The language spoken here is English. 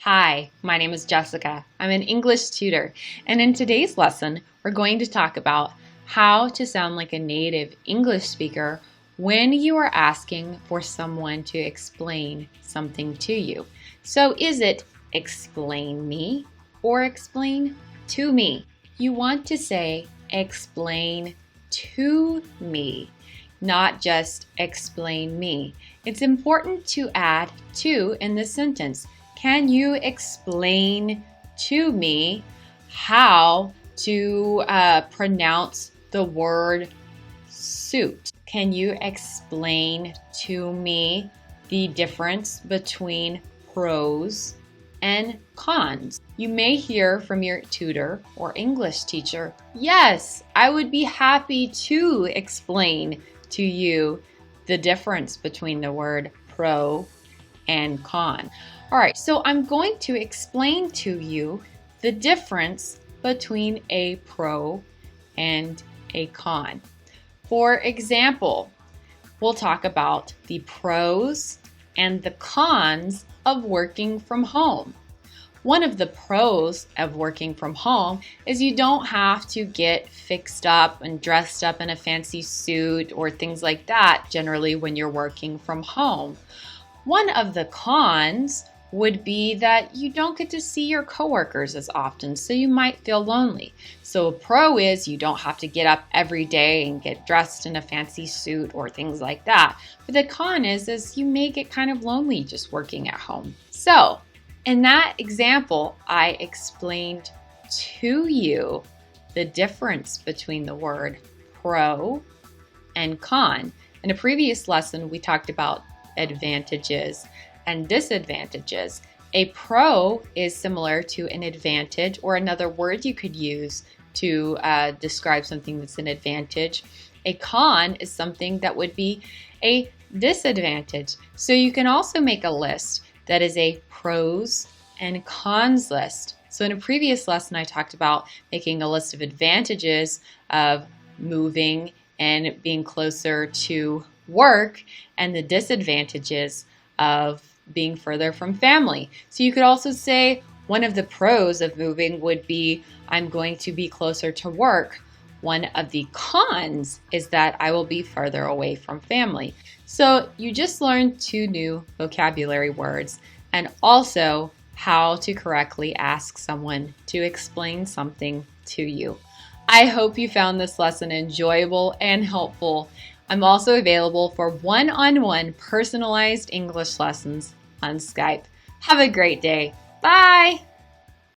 Hi, my name is Jessica. I'm an English tutor, and in today's lesson, we're going to talk about how to sound like a native English speaker when you are asking for someone to explain something to you. So is it explain me or explain to me? You want to say explain to me, not just explain me. It's important to add to in this sentence. Can you explain to me how to pronounce the word suit? Can you explain to me the difference between pros and cons? You may hear from your tutor or English teacher, yes, I would be happy to explain to you the difference between the word pro and con. All right, so I'm going to explain to you the difference between a pro and a con. For example, we'll talk about the pros and the cons of working from home. One of the pros of working from home is you don't have to get fixed up and dressed up in a fancy suit or things like that generally when you're working from home. One of the cons would be that you don't get to see your coworkers as often, so you might feel lonely. So a pro is you don't have to get up every day and get dressed in a fancy suit or things like that. But the con is you may get kind of lonely just working at home. So in that example, I explained to you the difference between the word pro and con. In a previous lesson, we talked about advantages and disadvantages. A pro is similar to an advantage, or another word you could use to describe something that's an advantage. A con is something that would be a disadvantage. So you can also make a list that is a pros and cons list. So in a previous lesson, I talked about making a list of advantages of moving and being closer to work and the disadvantages of being further from family. So you could also say one of the pros of moving would be I'm going to be closer to work. One of the cons is that I will be further away from family. So you just learned two new vocabulary words and also how to correctly ask someone to explain something to you. I hope you found this lesson enjoyable and helpful. I'm also available for one-on-one personalized English lessons on Skype. Have a great day. Bye!